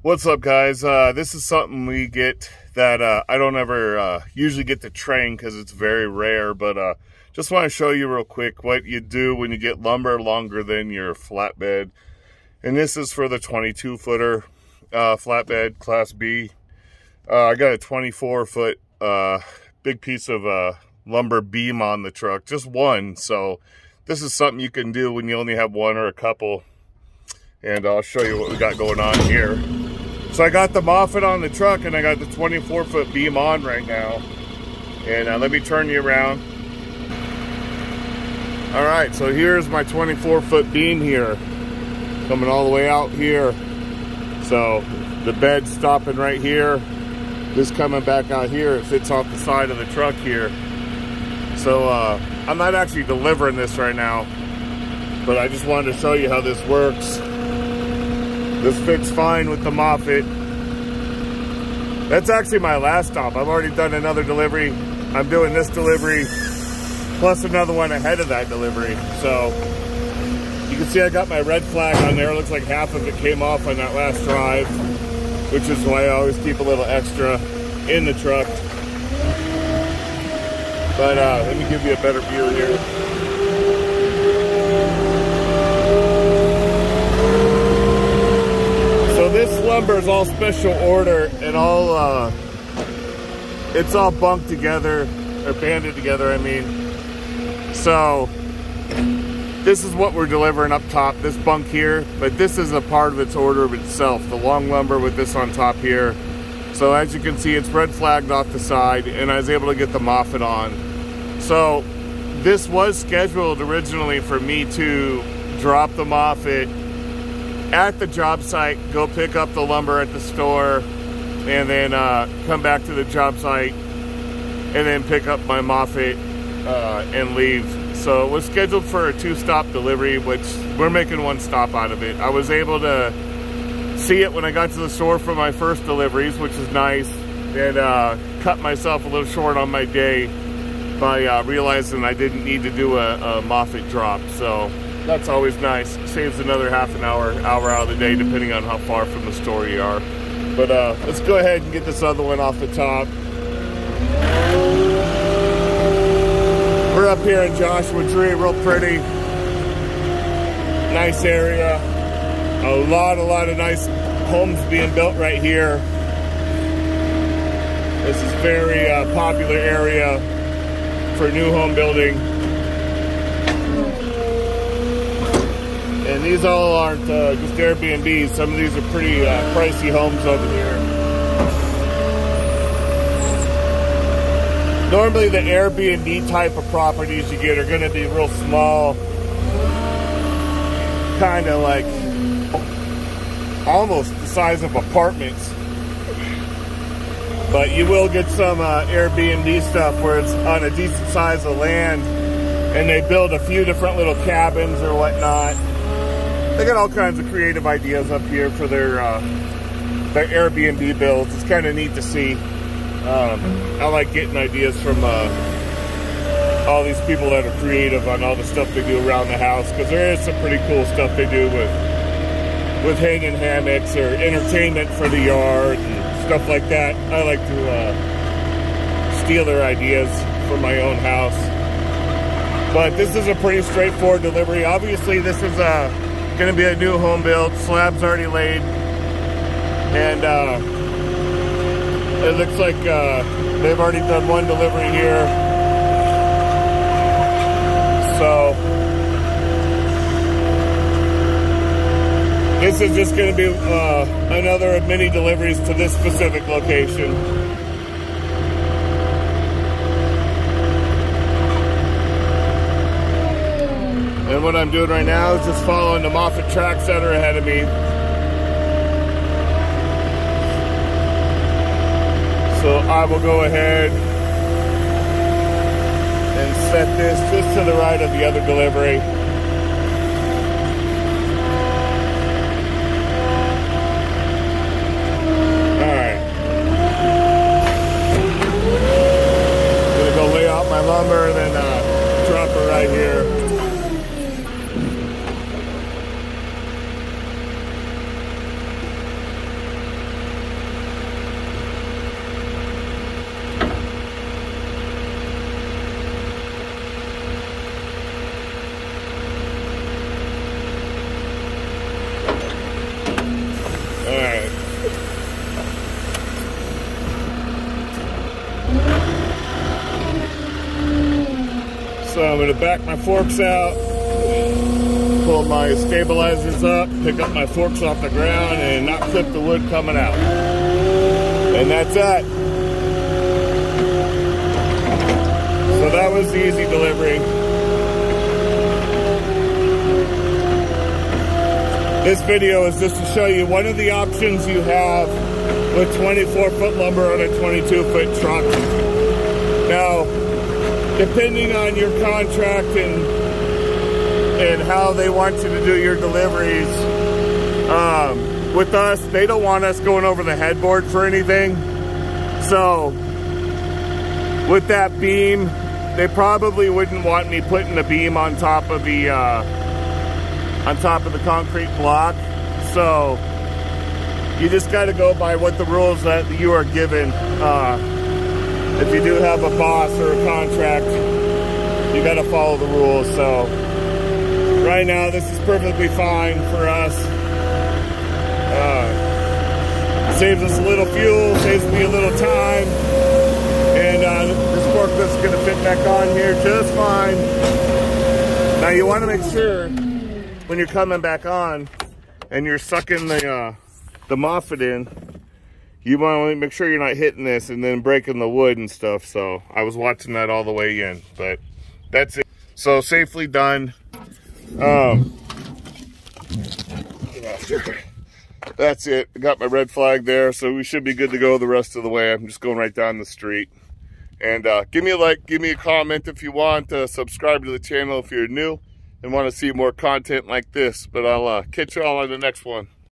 What's up, guys? This is something we get that I don't ever usually get to train because it's very rare, but just want to show you real quick what you do when you get lumber longer than your flatbed. And this is for the 22-footer flatbed, Class B. I got a 24-foot big piece of lumber beam on the truck, just one. So this is something you can do when you only have one or a couple. And I'll show you what we got going on here. So I got the Moffett on the truck and I got the 24-foot beam on right now. And let me turn you around. All right, so here's my 24-foot beam here, coming all the way out here. So the bed's stopping right here. This coming back out here, it fits off the side of the truck here. So I'm not actually delivering this right now, but I just wanted to show you how this works. This fits fine with the Moffett. That's actually my last stop. I've already done another delivery. I'm doing this delivery plus another one ahead of that delivery. So you can see I got my red flag on there. It looks like half of it came off on that last drive, which is why I always keep a little extra in the truck. But let me give you a better view here. So this lumber is all special order and all, it's all bunked together, or banded together, I mean. So this is what we're delivering up top, this bunk here, but this is a part of its order of itself, the long lumber with this on top here. So as you can see, it's red flagged off the side, and I was able to get the Moffett on. So this was scheduled originally for me to drop the Moffett at the job site, go pick up the lumber at the store, and then come back to the job site, and then pick up my Moffett and leave. So it was scheduled for a 2-stop delivery, which we're making 1 stop out of it. I was able to see it when I got to the store for my first deliveries, which is nice, and cut myself a little short on my day by realizing I didn't need to do a Moffett drop. So that's always nice. Saves another half an hour out of the day, depending on how far from the store you are. But let's go ahead and get this other one off the top. We're up here in Joshua Tree, real pretty. Nice area. A lot of nice homes being built right here. This is a very popular area for new home building. And these all aren't just Airbnbs. Some of these are pretty pricey homes over here. Normally the Airbnb type of properties you get are going to be real small, kind of like almost the size of apartments. But you will get some Airbnb stuff where it's on a decent size of land and they build a few different little cabins or whatnot. They got all kinds of creative ideas up here for their Airbnb builds. It's kind of neat to see. I like getting ideas from all these people that are creative on all the stuff they do around the house, because there is some pretty cool stuff they do with hanging hammocks or entertainment for the yard and stuff like that. I like to steal their ideas for my own house. But this is a pretty straightforward delivery. Obviously, this is going to be a new home build. Slab's already laid, and it looks like they've already done 1 delivery here. So this is just going to be another of many deliveries to this specific location. And what I'm doing right now is just following the Moffett tracks that are ahead of me. So I will go ahead and set this just to the right of the other delivery. Alright. I'm gonna go lay out my lumber and then drop it right here. So I'm going to back my forks out, pull my stabilizers up, pick up my forks off the ground, and not clip the wood coming out. And that's it. So that was the easy delivery. This video is just to show you one of the options you have with 24-foot lumber on a 22-foot truck. Now, depending on your contract and how they want you to do your deliveries, with us, they don't want us going over the headboard for anything. So, with that beam, they probably wouldn't want me putting the beam on top of the concrete block. So you just got to go by what the rules that you are given. If you do have a boss or a contract, you got to follow the rules. So right now this is perfectly fine for us. Saves us a little fuel, saves me a little time, and this forklift's going to fit back on here just fine. Now you want to make sure when you're coming back on and you're sucking the Moffett in, you want to make sure you're not hitting this and then breaking the wood and stuff. So I was watching that all the way in, but that's it. So safely done. That's it. I got my red flag there, so we should be good to go the rest of the way. I'm just going right down the street. And give me a like, give me a comment if you want. Subscribe to the channel if you're new and want to see more content like this. But I'll catch you all on the next one.